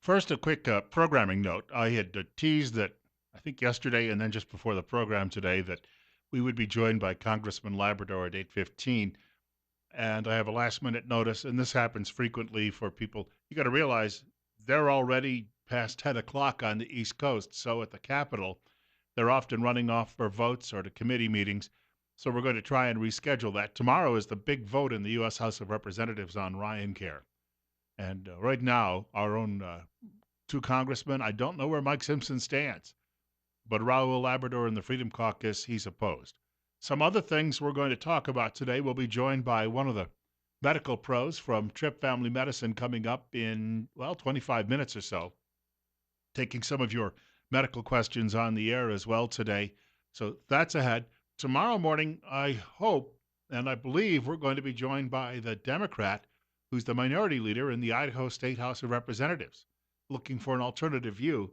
First, a quick programming note. I had teased that, I think yesterday and then just before the program today, that we would be joined by Congressman Labrador at 8:15, and I have a last minute notice, and this happens frequently for people. You got to realize they're already past 10 o'clock on the East Coast, so at the Capitol, they're often running off for votes or to committee meetings. So we're going to try and reschedule that. Tomorrow is the big vote in the U.S. House of Representatives on Ryan Care. And right now, our own two congressmen, I don't know where Mike Simpson stands, but Raul Labrador in the Freedom Caucus, he's opposed. Some other things we're going to talk about today. We'll be joined by one of the medical pros from Trip Family Medicine coming up in, 25 minutes or so, taking some of your medical questions on the air as well today. So that's ahead. Tomorrow morning, I hope and I believe we're going to be joined by the Democrat who's the minority leader in the Idaho State House of Representatives, looking for an alternative view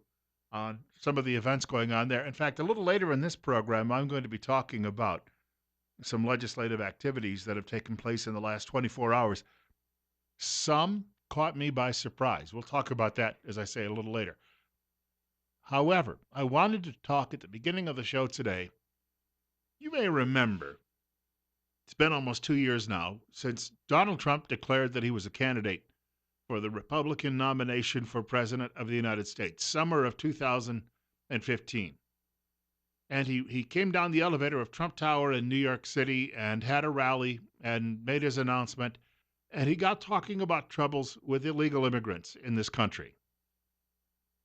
on some of the events going on there. In fact, a little later in this program, I'm going to be talking about some legislative activities that have taken place in the last 24 hours. Some caught me by surprise. We'll talk about that, as I say, a little later. However, I wanted to talk at the beginning of the show today. You may remember it's been almost 2 years now since Donald Trump declared that he was a candidate for the Republican nomination for President of the United States, summer of 2015. And he came down the elevator of Trump Tower in New York City and had a rally and made his announcement. And he got talking about troubles with illegal immigrants in this country.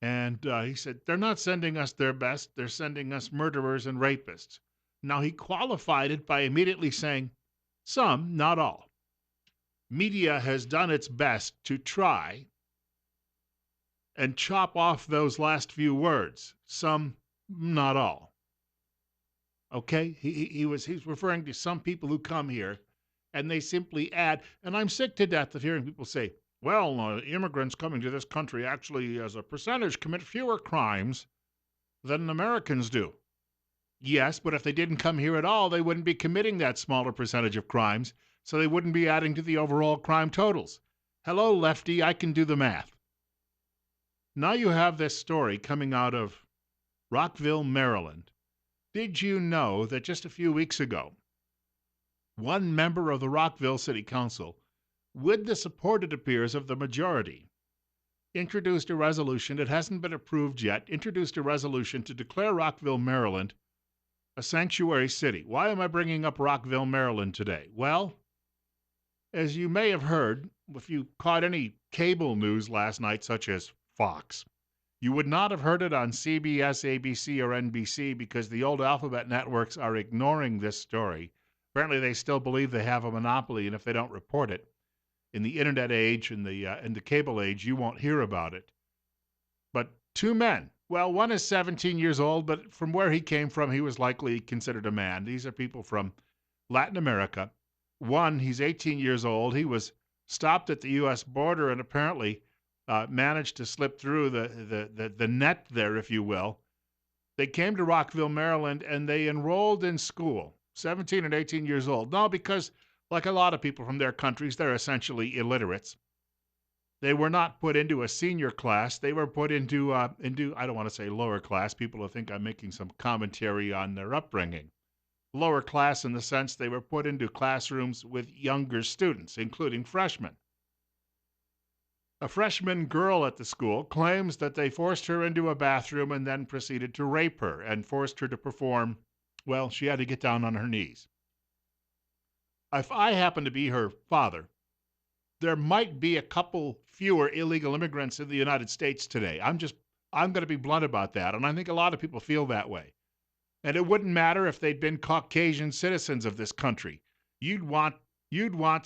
And he said, they're not sending us their best. They're sending us murderers and rapists. Now, he qualified it by immediately saying, some, not all. Media has done its best to try and chop off those last few words. Some, not all. Okay? He's referring to some people who come here and they simply add, and I'm sick to death of hearing people say, well, immigrants coming to this country actually, as a percentage, commit fewer crimes than Americans do. Yes, but if they didn't come here at all, they wouldn't be committing that smaller percentage of crimes, so they wouldn't be adding to the overall crime totals. Hello, lefty, I can do the math. Now you have this story coming out of Rockville, Maryland. Did you know that just a few weeks ago, one member of the Rockville City Council, with the support, it appears, of the majority, introduced a resolution, it hasn't been approved yet, introduced a resolution to declare Rockville, Maryland, a sanctuary city. Why am I bringing up Rockville, Maryland today? Well, as you may have heard, if you caught any cable news last night, such as Fox, you would not have heard it on CBS, ABC, or NBC because the old alphabet networks are ignoring this story. Apparently, they still believe they have a monopoly, and if they don't report it, in the internet age and the cable age, you won't hear about it. But two men. Well, one is 17 years old, but from where he came from, he was likely considered a man. These are people from Latin America. One, he's 18 years old. He was stopped at the U.S. border and apparently managed to slip through the net there, if you will. They came to Rockville, Maryland, and they enrolled in school, 17 and 18 years old. No, because like a lot of people from their countries, they're essentially illiterates. They were not put into a senior class. They were put into I don't want to say lower class. People will think I'm making some commentary on their upbringing. Lower class in the sense they were put into classrooms with younger students, including freshmen. A freshman girl at the school claims that they forced her into a bathroom and then proceeded to rape her and forced her to perform, well, she had to get down on her knees. If I happen to be her father, there might be a couple fewer illegal immigrants in the United States today. I'm going to be blunt about that, and I think a lot of people feel that way. And it wouldn't matter if they'd been Caucasian citizens of this country. You'd want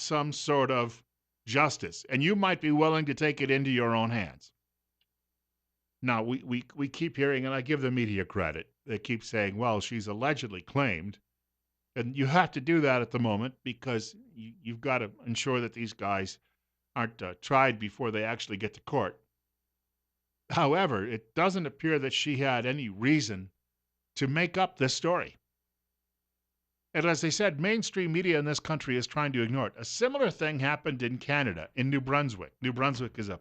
some sort of justice, and you might be willing to take it into your own hands. Now, we keep hearing, and I give the media credit, they keep saying, well, she's allegedly claimed. And you have to do that at the moment because you've got to ensure that these guys aren't tried before they actually get to court. However, it doesn't appear that she had any reason to make up this story. And as I said, mainstream media in this country is trying to ignore it. A similar thing happened in Canada, in New Brunswick. New Brunswick is a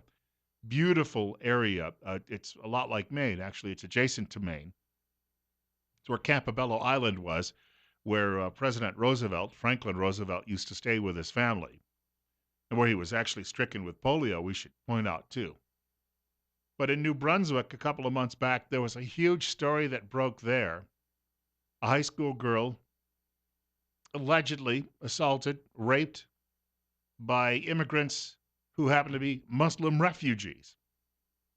Beautiful area. It's a lot like Maine. Actually, it's adjacent to Maine. It's where Campobello Island was, where President Roosevelt, Franklin Roosevelt, used to stay with his family, and where he was actually stricken with polio, we should point out, too. But in New Brunswick, a couple of months back, there was a huge story that broke there. A high school girl allegedly assaulted, raped by immigrants who happen to be Muslim refugees.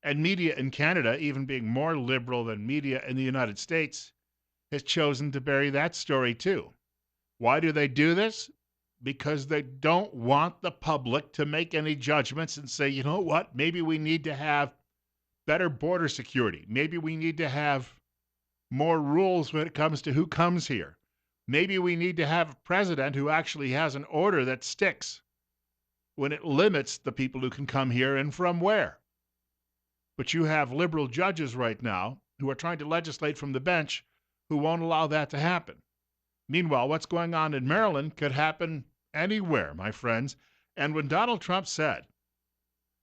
And media in Canada, even being more liberal than media in the United States, has chosen to bury that story too. Why do they do this? Because they don't want the public to make any judgments and say, you know what, maybe we need to have better border security. Maybe we need to have more rules when it comes to who comes here. Maybe we need to have a president who actually has an order that sticks when it limits the people who can come here and from where. But you have liberal judges right now who are trying to legislate from the bench who won't allow that to happen. Meanwhile, what's going on in Maryland could happen anywhere, my friends. And when Donald Trump said,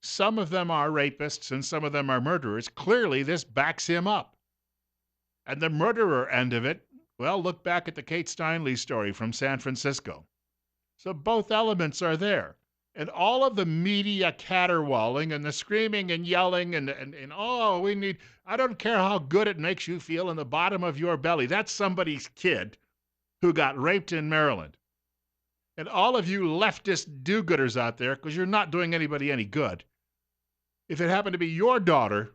some of them are rapists and some of them are murderers, clearly this backs him up. And the murderer end of it, well, look back at the Kate Steinle story from San Francisco. So both elements are there. And all of the media caterwauling and the screaming and yelling and oh, we need, I don't care how good it makes you feel in the bottom of your belly. That's somebody's kid who got raped in Maryland. And all of you leftist do-gooders out there, because you're not doing anybody any good, if it happened to be your daughter,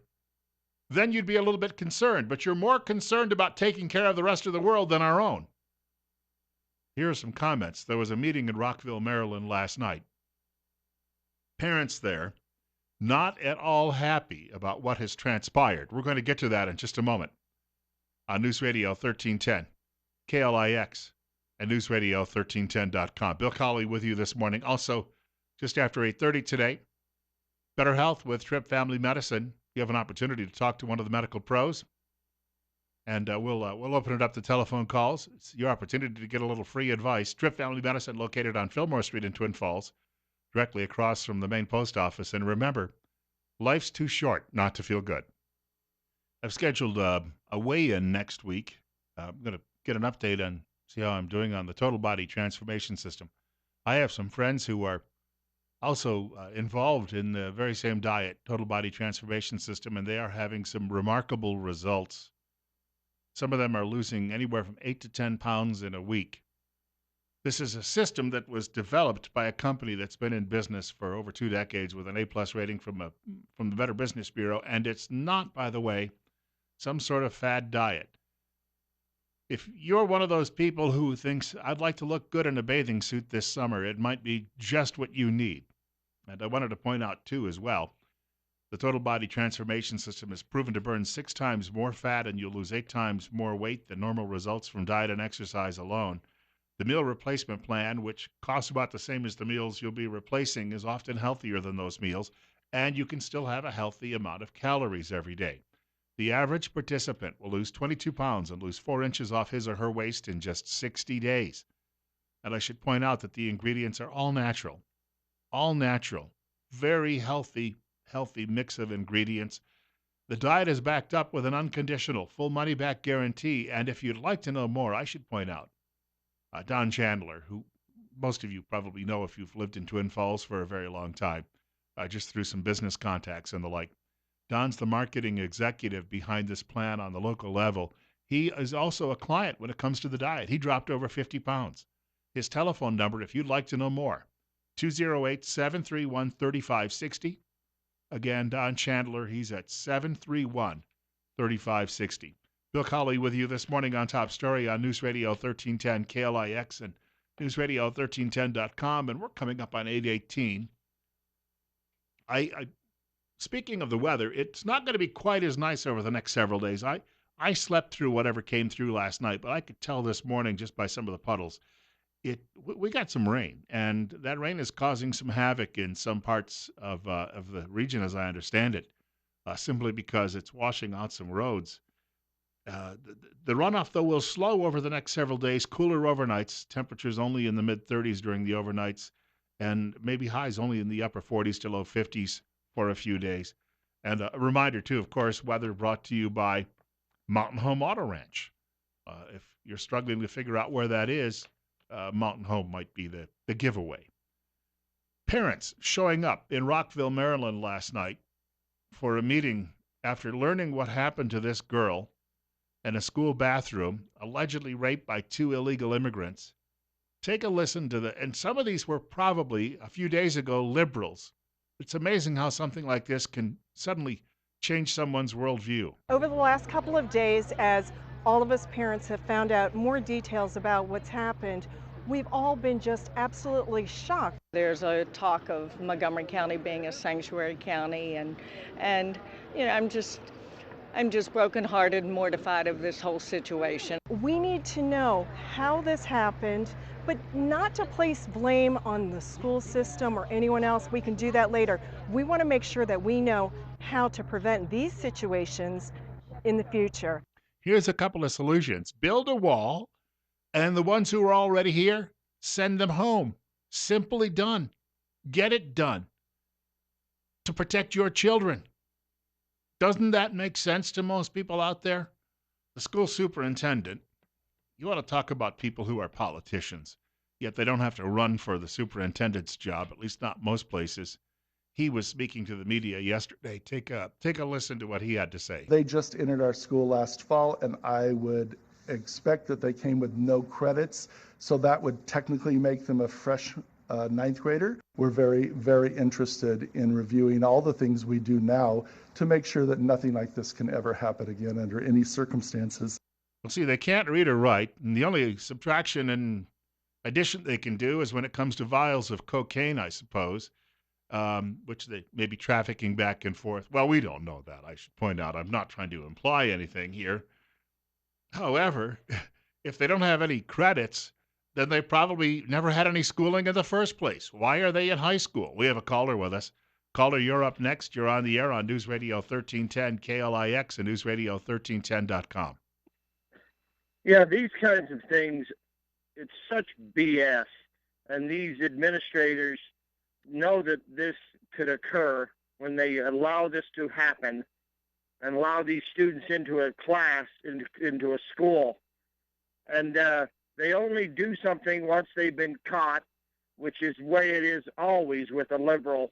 then you'd be a little bit concerned. But you're more concerned about taking care of the rest of the world than our own. Here are some comments. There was a meeting in Rockville, Maryland last night. Parents there, not at all happy about what has transpired. We're going to get to that in just a moment on News Radio 1310, KLIX, and newsradio1310.com. Bill Colley with you this morning. Also, just after 8:30 today, Better Health with Tripp Family Medicine. You have an opportunity to talk to one of the medical pros, and we'll open it up to telephone calls. It's your opportunity to get a little free advice. Tripp Family Medicine, located on Fillmore Street in Twin Falls, directly across from the main post office. And remember, life's too short not to feel good. I've scheduled a weigh-in next week. I'm going to get an update on, see how I'm doing on the total body transformation system. I have some friends who are also involved in the very same diet, total body transformation system, and they are having some remarkable results. Some of them are losing anywhere from 8 to 10 pounds in a week. This is a system that was developed by a company that's been in business for over 2 decades with an A-plus rating from the Better Business Bureau, and it's not, by the way, some sort of fad diet. If you're one of those people who thinks, I'd like to look good in a bathing suit this summer, it might be just what you need. And I wanted to point out, too, as well, the total body transformation system is proven to burn 6 times more fat and you'll lose 8 times more weight than normal results from diet and exercise alone. The meal replacement plan, which costs about the same as the meals you'll be replacing, is often healthier than those meals, and you can still have a healthy amount of calories every day. The average participant will lose 22 pounds and lose 4 inches off his or her waist in just 60 days. And I should point out that the ingredients are all natural, very healthy mix of ingredients. The diet is backed up with an unconditional full money-back guarantee, and if you'd like to know more, I should point out Don Chandler, who most of you probably know if you've lived in Twin Falls for a very long time, just through some business contacts and the like. Don's the marketing executive behind this plan on the local level. He is also a client when it comes to the diet. He dropped over 50 pounds. His telephone number, if you'd like to know more, 208-731-3560. Again, Don Chandler, he's at 731-3560. Bill Colley with you this morning on Top Story on News Radio 1310 KLIX and newsradio1310.com, and we're coming up on 8:18. Speaking of the weather, it's not going to be quite as nice over the next several days. I slept through whatever came through last night, but I could tell this morning just by some of the puddles. We got some rain, and that rain is causing some havoc in some parts of the region, as I understand it, simply because it's washing out some roads. The runoff, though, will slow over the next several days. Cooler overnights, temperatures only in the mid-30s during the overnights, and maybe highs only in the upper 40s to low 50s for a few days. And a reminder, too, of course, weather brought to you by Mountain Home Auto Ranch. If you're struggling to figure out where that is, Mountain Home might be the giveaway. Parents showing up in Rockville, Maryland last night for a meeting after learning what happened to this girl in a school bathroom, allegedly raped by two illegal immigrants. Take a listen to and some of these were probably, a few days ago, liberals. It's amazing how something like this can suddenly change someone's worldview. Over the last couple of days, as all of us parents have found out more details about what's happened, we've all been just absolutely shocked. There's a talk of Montgomery County being a sanctuary county, and I'm just brokenhearted and mortified of this whole situation. We need to know how this happened, but not to place blame on the school system or anyone else. We can do that later. We want to make sure that we know how to prevent these situations in the future. Here's a couple of solutions. Build a wall, and the ones who are already here, send them home. Simply done. Get it done. To protect your children. Doesn't that make sense to most people out there? The school superintendent, you want to talk about people who are politicians, yet they don't have to run for the superintendent's job, at least not most places. He was speaking to the media yesterday. Take a listen to what he had to say. They just entered our school last fall, and I would expect that they came with no credits, so that would technically make them a fresh ninth grader. We're very, very interested in reviewing all the things we do now to make sure that nothing like this can ever happen again under any circumstances. Well, see, they can't read or write, and the only subtraction and addition they can do is when it comes to vials of cocaine, I suppose, which they may be trafficking back and forth. Well, we don't know that, I should point out. I'm not trying to imply anything here. However, if they don't have any credits, then they probably never had any schooling in the first place. Why are they in high school? We have a caller with us. Caller, you're up next. You're on the air on News Radio 1310 KLIX and newsradio1310.com. Yeah, these kinds of things, it's such BS. And these administrators know that this could occur when they allow this to happen and allow these students into a class, into a school. And they only do something once they've been caught, which is the way it is always with a liberal.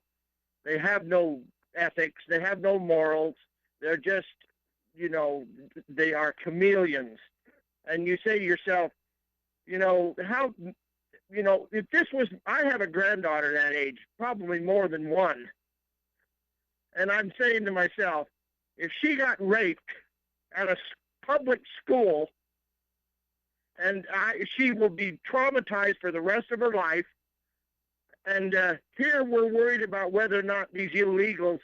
They have no ethics. They have no morals. They're just, they are chameleons. And you say to yourself, if this was, I have a granddaughter that age, probably more than one. And I'm saying to myself, if she got raped at a public school, and she will be traumatized for the rest of her life. And here we're worried about whether or not these illegals,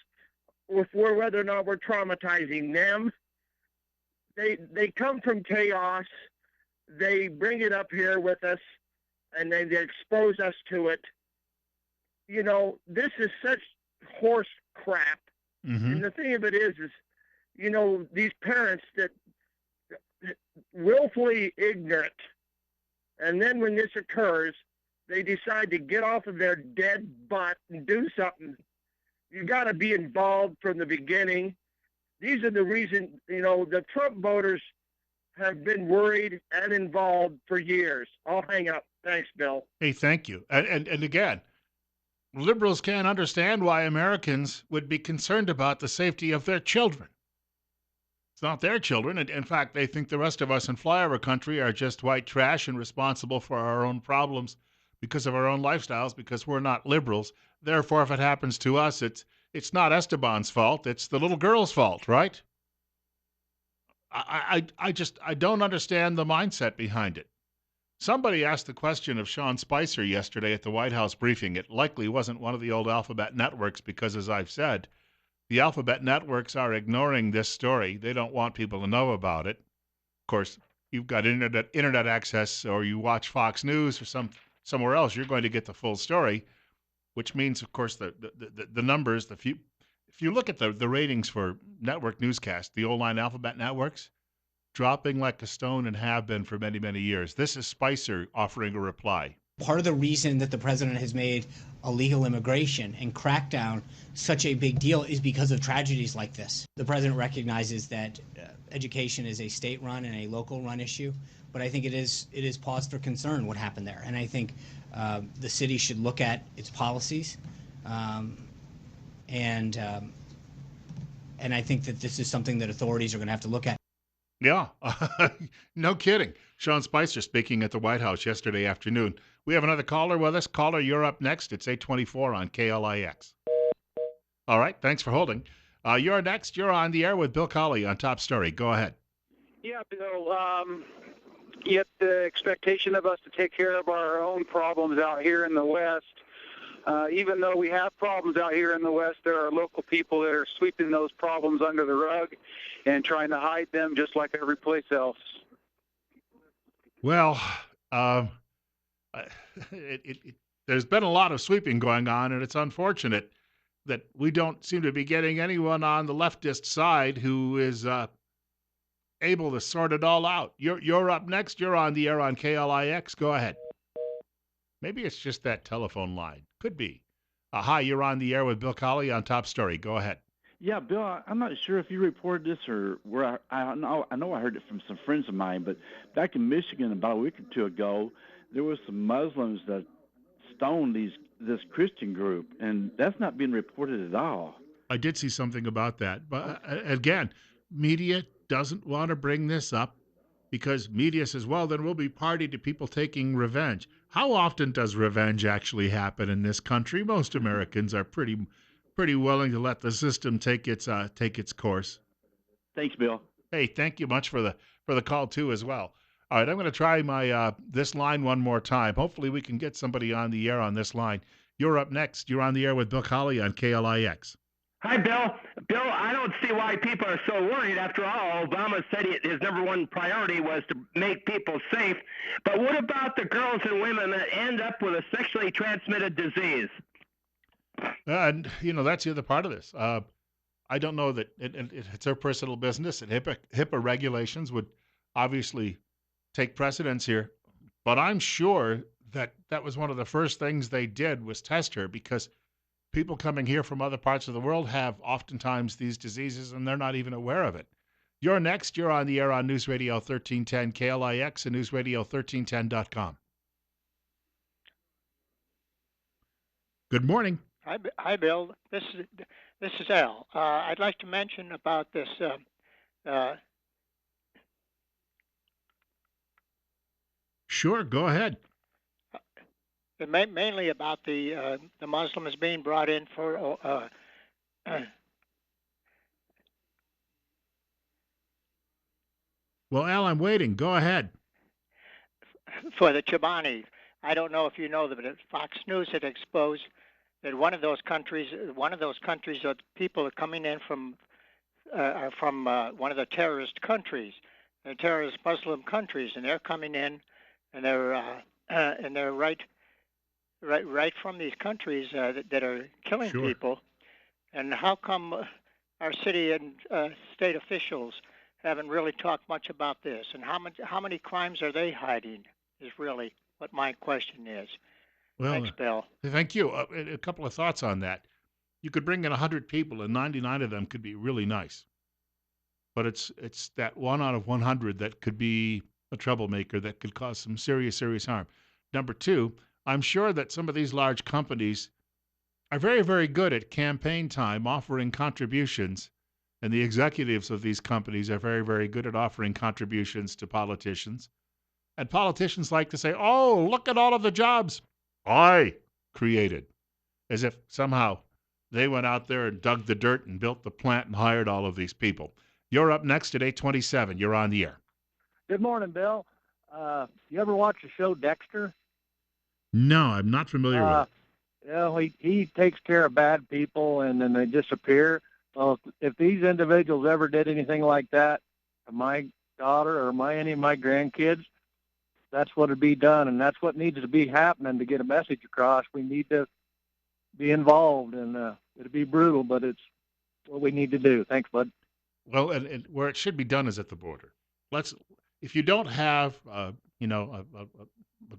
whether or not we're traumatizing them. They come from chaos. They bring it up here with us, and they expose us to it. This is such horse crap. Mm-hmm. And the thing of it is, these parents that willfully ignorant, and then when this occurs, they decide to get off of their dead butt and do something. You got to be involved from the beginning. These are the reason, the Trump voters have been worried and involved for years. I'll hang up. Thanks, Bill. Hey, thank you. And again, liberals can't understand why Americans would be concerned about the safety of their children. It's not their children. And in fact, they think the rest of us in flyover country are just white trash and responsible for our own problems because of our own lifestyles, because we're not liberals. Therefore, if it happens to us, it's not Esteban's fault. It's the little girl's fault, right? I don't understand the mindset behind it. Somebody asked the question of Sean Spicer yesterday at the White House briefing. It likely wasn't one of the old alphabet networks because, as I've said, the alphabet networks are ignoring this story. They don't want people to know about it. Of course, you've got internet access, or you watch Fox News or somewhere else, you're going to get the full story, which means, of course, the numbers. If you look at the ratings for network newscasts, the old line alphabet networks, dropping like a stone and have been for many, many years. This is Spicer offering a reply. Part of the reason that the president has made illegal immigration and crackdown such a big deal is because of tragedies like this. The president recognizes that education is a state-run and a local-run issue, but I think it is cause for concern what happened there. And I think the city should look at its policies, and I think that this is something that authorities are going to have to look at. Yeah, no kidding. Sean Spicer speaking at the White House yesterday afternoon. We have another caller with us. Caller, you're up next. It's 824 on KLIX. All right, thanks for holding. You're next. You're on the air with Bill Colley on Top Story. Go ahead. Yeah, Bill. Yet the expectation of us to take care of our own problems out here in the West, even though we have problems out here in the West, there are local people that are sweeping those problems under the rug and trying to hide them just like every place else. Well, there's been a lot of sweeping going on, and it's unfortunate that we don't seem to be getting anyone on the leftist side who is able to sort it all out. You're up next. You're on the air on KLIX. Go ahead. Maybe it's just that telephone line. Could be. Hi, you're on the air with Bill Colley on Top Story. Go ahead. Yeah, Bill, I'm not sure if you reported this or where I know I heard it from some friends of mine, but back in Michigan about a week or two ago, there were some Muslims that stoned this Christian group, and that's not being reported at all. I did see something about that, but again, media doesn't want to bring this up because media says, well, then we'll be party to people taking revenge. How often does revenge actually happen in this country? Most Americans are pretty willing to let the system take its course. Thanks, Bill. Hey, thank you much for the call too as well. All right, I'm going to try my this line one more time. Hopefully we can get somebody on the air on this line. You're up next. You're on the air with Bill Colley on KLIX. Hi, Bill. Bill, I don't see why people are so worried. After all, Obama said his number one priority was to make people safe. But what about the girls and women that end up with a sexually transmitted disease? And, that's the other part of this. I don't know that it's their personal business, and HIPAA regulations would obviously take precedence here. But I'm sure that was one of the first things they did was test her, because people coming here from other parts of the world have oftentimes these diseases, and they're not even aware of it. You're next. You're on the air on News Radio 1310 KLIX and newsradio1310.com. Good morning. Hi, Bill. This is Al. I'd like to mention about this. Sure, go ahead. Mainly about the Muslims being brought in for. Well, Al, I'm waiting. Go ahead. For the Chobani. I don't know if you know that, but Fox News had exposed that one of those countries that people are coming in from are from one of the terrorist countries, the terrorist Muslim countries, and they're coming in, and they're right from these countries that are killing Sure. people. And how come our city and state officials haven't really talked much about this? And how many crimes are they hiding is really what my question is. Well, Thanks, Bill. Thank you. A couple of thoughts on that. You could bring in 100 people, and 99 of them could be really nice. But it's that 1 out of 100 that could be a troublemaker that could cause some serious harm. Number two, I'm sure that some of these large companies are very, very good at campaign time offering contributions, and the executives of these companies are very, very good at offering contributions to politicians. And politicians like to say, oh, look at all of the jobs I created, as if somehow they went out there and dug the dirt and built the plant and hired all of these people. You're up next at 827. You're on the air. Good morning, Bill. You ever watch the show Dexter? No, I'm not familiar with it. Yeah, he takes care of bad people and then they disappear. Well, if these individuals ever did anything like that to my daughter or any of my grandkids, that's what would be done, and that's what needs to be happening to get a message across. We need to be involved, and it'll be brutal, but it's what we need to do. Thanks, bud. Well, and where it should be done is at the border. If you don't have, a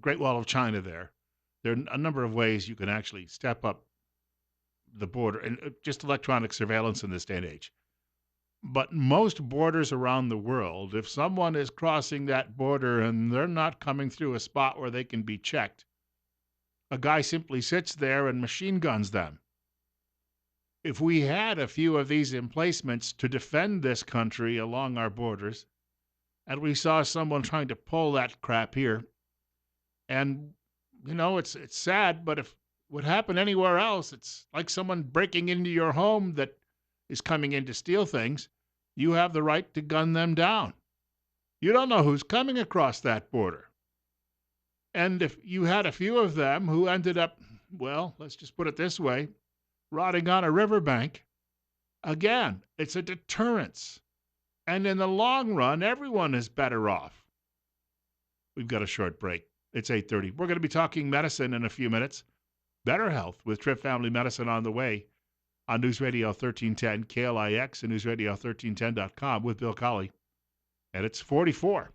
Great Wall of China there, there are a number of ways you can actually step up the border and just electronic surveillance in this day and age. But most borders around the world, if someone is crossing that border and they're not coming through a spot where they can be checked, a guy simply sits there and machine guns them. If we had a few of these emplacements to defend this country along our borders, and we saw someone trying to pull that crap here, and it's sad, but if it would happen anywhere else, it's like someone breaking into your home that is coming in to steal things. You have the right to gun them down. You don't know who's coming across that border. And if you had a few of them who ended up, well, let's just put it this way, rotting on a riverbank, again, it's a deterrence. And in the long run, everyone is better off. We've got a short break. It's 8:30. We're going to be talking medicine in a few minutes. Better Health with Trip Family Medicine on the way on News Radio 1310 KLIX and newsradio1310.com with Bill Colley. And it's 44.